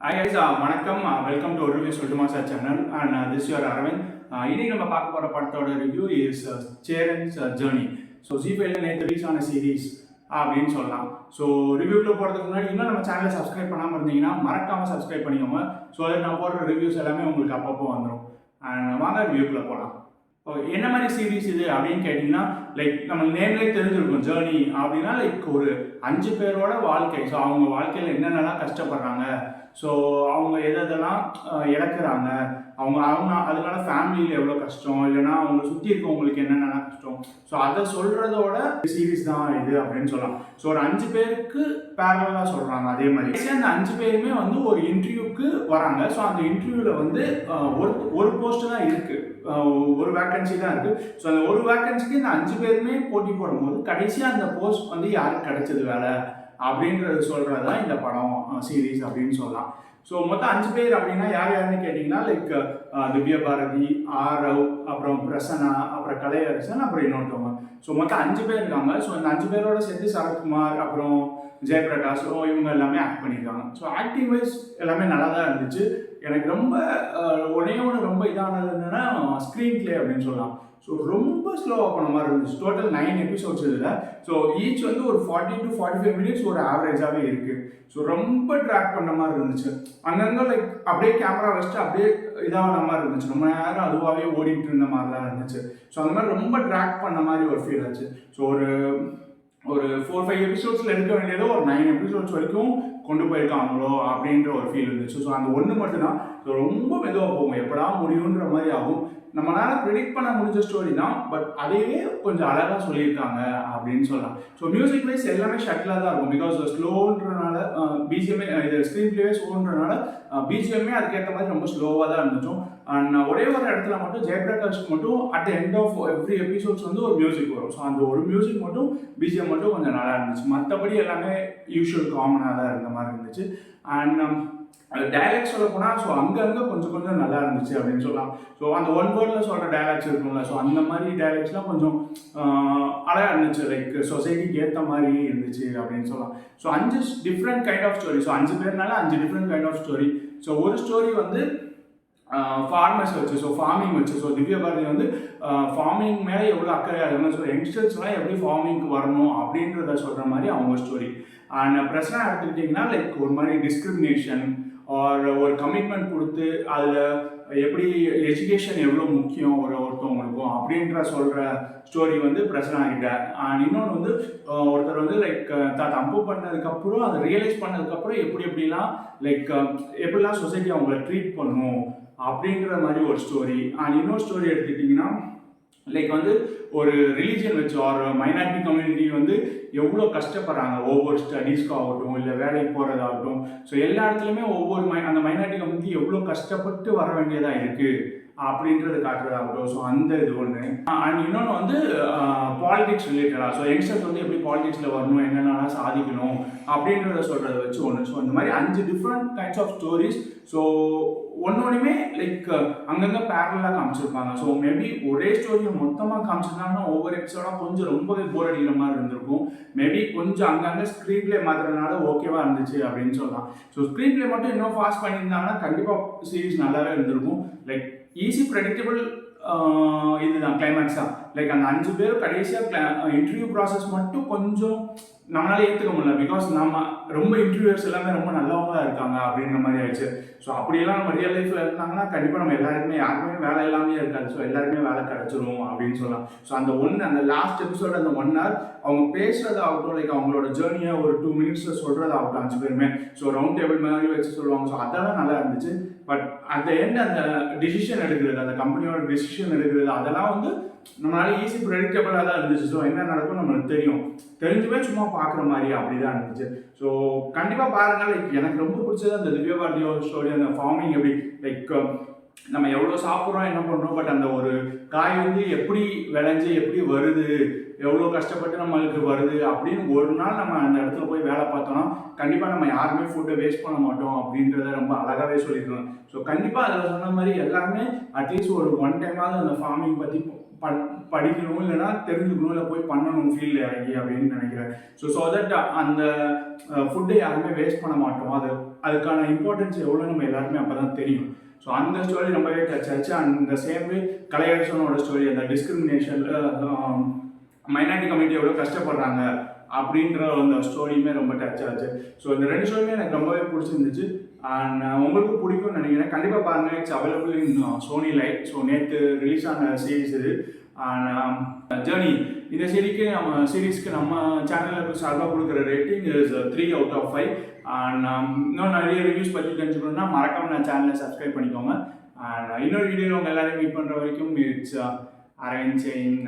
Hi guys, வணக்கம். Welcome to review சொல்லுமா sir channel and this your Aravind. இன்னைக்கு நம்ம பார்க்க போகிற படத்தோட review is Cheran's journey. So ஜிபேல நேற்று ரிலீஸ் ஆன சீரீஸ் அப்படின்னு சொல்லலாம். ஸோ ரிவ்யூக்குள்ள போகிறதுக்கு முன்னாடி இன்னும் நம்ம சேனலை சப்ஸ்கிரைப் பண்ணாமல் இருந்தீங்கன்னா மறக்காமல் சப்ஸ்கிரைப் பண்ணிக்கோங்க. ஸோ அதில் நான் போடுற ரிவ்யூஸ் எல்லாமே உங்களுக்கு அப்பப்போ வந்துடும். அண்ட் வாங்க ரிவ்யூக்குள்ளே போகலாம். ஓகே, என்ன மாதிரி சீரீஸ் இது அப்படின்னு கேட்டிங்கன்னா, லைக் நம்ம நேம்லேயே தெரிஞ்சிருக்கும் ஜேர்னி அப்படின்னா லைக் ஒரு 5 பேரோட வாழ்க்கை. ஸோ அவங்க வாழ்க்கையில் என்னென்னலாம் கஷ்டப்படுறாங்க, ஸோ அவங்க எதெல்லாம் இழக்கிறாங்க, அவங்க அவங்க அதனால ஃபேமிலியில் எவ்வளோ கஷ்டம், இல்லைன்னா அவங்க சுற்றி இருக்கவங்களுக்கு என்னென்ன கஷ்டம், ஸோ அதை சொல்கிறதோட சீரீஸ் தான் இது அப்படின்னு சொல்லலாம். ஸோ ஒரு 5 பேருக்கு பேரலாக சொல்கிறாங்க. அதே மாதிரி அந்த 5 பேருமே வந்து ஒரு இன்டர்வியூக்கு வராங்க. ஸோ அந்த இன்டர்வியூவில் வந்து ஒரு போஸ்ட் தான் இருக்குது, ஒரு வேக்கன்சி தான் இருக்குது. ஸோ அந்த ஒரு வேக்கன்சிக்கு இந்த 5 பேருமே போட்டி போடும்போது கடைசியாக அந்த போஸ்ட் வந்து யாருக்கு கிடைச்சது வேலை அப்படின்றது சொல்கிறது தான் இந்த படம் சீரீஸ் அப்படின்னு சொல்லலாம். ஸோ மொத்தம் 5 பேர் அப்படின்னா யார் யாருன்னு கேட்டிங்கன்னா, லைக் திவ்ய பாரதி, ஆரவ், அப்புறம் பிரசன்னா, அப்புறம் கலையரசன், அப்புறம் இன்னொருத்தவங்க. ஸோ மொத்தம் 5 பேர் இருக்காங்க. ஸோ இந்த 5 பேரோட சேர்த்து சரத்குமார், அப்புறம் ஜெயபிரகாஷ், இவங்க எல்லாமே ஆக்ட் பண்ணியிருக்காங்க. ஸோ ஆக்டிங் வைஸ் எல்லாமே நல்லா தான் இருந்துச்சு. எனக்கு ரொம்ப ஒன்னே ஒன்று ரொம்ப இதானது என்னென்னா ஸ்க்ரீன் பிளே அப்படின்னு சொல்லலாம். ஸோ ரொம்ப ஸ்லோவாக போன மாதிரி இருந்துச்சு. டோட்டல் 9 எபிசோட்ஸ் இதில். ஸோ ஈச் வந்து ஒரு 40 to 45 மினிட்ஸ் ஒரு ஆவரேஜாகவே இருக்குது. ஸோ ரொம்ப ட்ராக் பண்ண மாதிரி இருந்துச்சு. அங்கங்கே லைக் அப்படியே கேமரா வச்சுட்டு அப்படியே இதான மாதிரி இருந்துச்சு. ரொம்ப நேரம் அதுவாகவே ஓடிட்டு இருந்த மாதிரிலாம் இருந்துச்சு. ஸோ அந்த மாதிரி ரொம்ப ட்ராக் பண்ண மாதிரி ஒரு ஃபீல் ஆச்சு. ஸோ ஒரு 4-5 எபிசோட்ஸில் எடுக்க வேண்டியதோ ஒரு 9 எபிசோட்ஸ் வரைக்கும் கொண்டு போயிருக்காங்களோ அப்படின்ற ஒரு ஃபீல் இருந்துச்சு. ஸோ அந்த ஒன்று மட்டும்தான். ஸோ ரொம்ப மெதுவாக போகும், எப்படா முடியுன்ற மாதிரி ஆகும். நம்மளால ப்ரிடிக்ட் பண்ண முடிஞ்ச ஸ்டோரி தான், பட் அதையே கொஞ்சம் அழகாக சொல்லியிருக்காங்க அப்படின்னு சொல்லலாம். ஸோ மியூசிக் வைஸ் எல்லாமே ஷட்டிலாக தான் இருக்கும். பிகாஸ் ஸ்லோன்றனால பிஜிஎம்ஏ இது ஸ்க்ரீன் பிளேவே ஸ்லோன்றனால பிஜிஎம்ஏ அதுக்கேற்ற மாதிரி ரொம்ப ஸ்லோவாக தான் இருந்துச்சோம். அண்ட் ஒரே ஒரு இடத்துல மட்டும் ஜெயபிரகாஷ்க்கு மட்டும் at end of every episodes வந்து ஒரு மியூசிக் வரும். ஸோ அந்த ஒரு மியூசிக் மட்டும் பிஜிஎம் மட்டும் கொஞ்சம் நல்லா இருந்துச்சு. மற்றபடி எல்லாமே யூஷுவல் காமனாக தான் இருந்த மாதிரி இருந்துச்சு. அண்ட் டைலாக்ஸ் சொல்ல போனால் ஸோ அங்கங்கே கொஞ்சம் நல்லா இருந்துச்சு அப்படின்னு சொல்லலாம். ஸோ அந்த ஒன் வேர்டில் சொல்கிற டைலாக்ஸ் இருக்கும்ல, ஸோ அந்த மாதிரி டைலாக்ஸ்லாம் கொஞ்சம் அழகாக இருந்துச்சு. லைக் சொசைட்டிக்கு ஏற்ற மாதிரி இருந்துச்சு அப்படின்னு சொல்லலாம். So 5 different kind of story. So 5 பேர்னால 5 different kind of story. So ஒரு ஸ்டோரி வந்து ஃபார்மர்ஸ் வச்சு, ஸோ ஃபார்மிங் வச்சு. ஸோ திவ்யா பாரதி வந்து ஃபார்மிங் மேலே எவ்வளோ அக்கறை ஆகுதுன்னு ஸோ யங்ஸ்டர்ஸ்லாம் எப்படி ஃபார்மிங்க்கு வரணும் அப்படின்றத சொல்கிற மாதிரி அவங்க ஸ்டோரி. அண்ட் பிரச்சனை எடுத்துக்கிட்டிங்கன்னா லைக் ஒரு மாதிரி டிஸ்கிரிமினேஷன் ஒரு கமிட்மெண்ட் கொடுத்து அதில் எப்படி எஜுகேஷன் எவ்வளோ முக்கியம் ஒருத்தவங்களுக்கும் அப்படின்ற சொல்கிற ஸ்டோரி வந்து பிரச்சனை ஆகிட்ட. அண்ட் இன்னொன்று வந்து ஒருத்தர் வந்து லைக் தப்பு பண்ணதுக்கப்புறம் அதை ரியலைஸ் பண்ணதுக்கப்புறம் எப்படிலாம் லைக் எப்படிலாம் சொசைட்டி அவங்கள ட்ரீட் பண்ணணும் அப்படின்ற மாதிரி ஒரு ஸ்டோரி. அண்ட் இன்னொரு ஸ்டோரி எடுத்துக்கிட்டிங்கன்னா லைக் வந்து ஒரு ரிலீஜியன் வச்சு ஒரு மைனாரிட்டி கம்யூனிட்டி வந்து எவ்வளோ கஷ்டப்படுறாங்க ஒவ்வொரு ஸ்டடீஸ்க்கும் ஆகட்டும், இல்லை வேலைக்கு போகிறதாகட்டும். ஸோ எல்லா இடத்துலையுமே அந்த மைனாரிட்டி கம்யூனிட்டி எவ்வளோ கஷ்டப்பட்டு வர வேண்டியதாக இருக்குது அப்படின்றது காட்டுறதாகட்டும். ஸோ அந்த இது ஒன்று. அண்ட் இன்னொன்று வந்து பாலிடிக்ஸ் ரிலேட்டடாக. ஸோ யங்ஸ்டர்ஸ் வந்து எப்படி பாலிடிக்ஸில் வரணும், என்னென்னலாம் சாதிக்கணும் அப்படின்றத சொல்கிறத வச்சு ஒன்று. ஸோ இந்த மாதிரி 5 different kinds of stories. So ஒன்னொன்றுமே லைக் அங்கங்கே பேரலாக காமிச்சிருப்பாங்க. ஸோ மேபி ஒரே ஸ்டோரியை மொத்தமாக காமிச்சிருந்தாங்கன்னா ஒவ்வொரு எபிசோடாக கொஞ்சம் ரொம்பவே போர் அடிக்கிற மாதிரி இருந்திருக்கும். மேபி கொஞ்சம் அங்கங்கே ஸ்க்ரீன் பிளே மாத்திரனால ஓகேவா இருந்துச்சு அப்படின்னு சொல்லலாம். ஸோ ஸ்க்ரீன் பிளே மட்டும் இன்னும் ஃபாஸ்ட் பண்ணியிருந்தாங்கன்னா கண்டிப்பாக சீரீஸ் நல்லாவே இருந்திருக்கும். லைக் ஈஸி ப்ரெடிக்டபிள் இதுதான் கிளைமேக்ஸ் தான். லைக் அந்த 5 பேர் கடைசியாக இன்டர்வியூ ப்ராசஸ் மட்டும் கொஞ்சம் நம்மளால ஏற்றுக்க முடியல. பிகாஸ் நம்ம ரொம்ப இன்டர்வியூஸ் எல்லாமே ரொம்ப நல்லவங்க இருக்காங்க அப்படின்ற மாதிரி ஆயிடுச்சு. ஸோ அப்படியெல்லாம் நம்ம ரியல் லைஃப்பில் இருந்தாங்கன்னா கண்டிப்பாக நம்ம யாருக்குமே வேலை எல்லாமே இருக்காது. ஸோ எல்லாருமே வேலை கிடச்சிரும் அப்படின்னு சொல்லலாம். ஸோ அந்த லாஸ்ட் எபிசோட் அந்த 1 hour அவங்க பேசுறது ஆகட்டும், லைக் அவங்களோட ஜேர்னியை ஒரு 2 minutes சொல்கிறது ஆகட்டும் 5 பேருமே. ஸோ ரவுண்ட் டேபிள் மாதிரி வச்சு சொல்லுவாங்க. ஸோ அதெல்லாம் நல்லா இருந்துச்சு. பட் அந்த எண்ட் அந்த டிசிஷன் எடுக்கிறது, அந்த கம்பெனியோட டிசிஷன் எடுக்கிறது, அதெல்லாம் வந்து நம்மளால ஈஸி ப்ரெடிக்டபிளாக தான் இருந்துச்சு. ஸோ என்ன நடக்கும் நம்மளுக்கு தெரிஞ்சுமே சும்மா பார்க்குற மாதிரி அப்படி தான் இருந்துச்சு. ஸோ கண்டிப்பாக பாருங்கள். லைக் எனக்கு ரொம்ப பிடிச்சது அந்த திவ்யா பாரதியோட ஸ்டோரி. அந்த ஃபார்மிங் எப்படி லைக் நம்ம எவ்வளோ சாப்பிட்றோம் என்ன பண்ணுறோம், பட் அந்த ஒரு காய் வந்து எப்படி விளைஞ்சு எப்படி வருது, எவ்வளோ கஷ்டப்பட்டு நம்மளுக்கு வருது அப்படின்னு ஒரு நாள் நம்ம அந்த இடத்துல போய் வேலை பார்த்தோம்னா கண்டிப்பாக நம்ம யாருமே ஃபுட்டை வேஸ்ட் பண்ண மாட்டோம் அப்படின்றத ரொம்ப அழகாகவே சொல்லியிருக்கோம். ஸோ கண்டிப்பாக அதில் சொன்ன மாதிரி எல்லாருமே அட்லீஸ்ட் ஒரு 1 டைமாவது அந்த ஃபார்மிங் பற்றி படிக்கணும், இல்லைனா தெரிஞ்சுக்கணும், இல்லை போய் பண்ணணும் ஃபீல்டில் இறங்கி அப்படின்னு நினைக்கிறேன். ஸோ தட் அந்த ஃபுட்டை யாருமே வேஸ்ட் பண்ண மாட்டோம். அதுக்கான இம்பார்ட்டன்ஸ் எவ்வளோ நம்ம எல்லாருமே அப்போ தான் தெரியும். ஸோ அந்த ஸ்டோரி ரொம்பவே டச் ஆச்சு. அந்த சேம் வே கலையரசனோட ஸ்டோரி, அந்த டிஸ்கிரிமினேஷனில் மைனாரிட்டி கம்யூனிட்டி எவ்வளோ கஷ்டப்படுறாங்க அப்படின்ற அந்த ஸ்டோரியுமே ரொம்ப டச் ஆச்சு. ஸோ இந்த 2 ஸ்டோரியுமே எனக்கு ரொம்பவே பிடிச்சிருந்துச்சு. அண்ட் உங்களுக்கு பிடிக்கும்னு நினைக்கிறேன். கண்டிப்பாக பாருங்கள். It's available in Sony Liv. So நேற்று ரிலீஸ் ஆன சீரீஸ் இது. அண்ட் ஜேர்னி இந்த சீரீஸ்க்கு நம்ம சேனலில் சார்பாக கொடுக்குற rating is 3 out of 5. And இன்னும் நிறைய ரிவ்யூஸ் பற்றி தெரிஞ்சுக்கணுன்னா மறக்காம நான் சேனலை சப்ஸ்கிரைப் பண்ணிக்கோங்க. அண்ட் இன்னொரு வீடியோவில் உங்கள் எல்லாரையும் மீட் பண்ணுற வரைக்கும் இட்ஸ் அரவிந்த் சேயிங்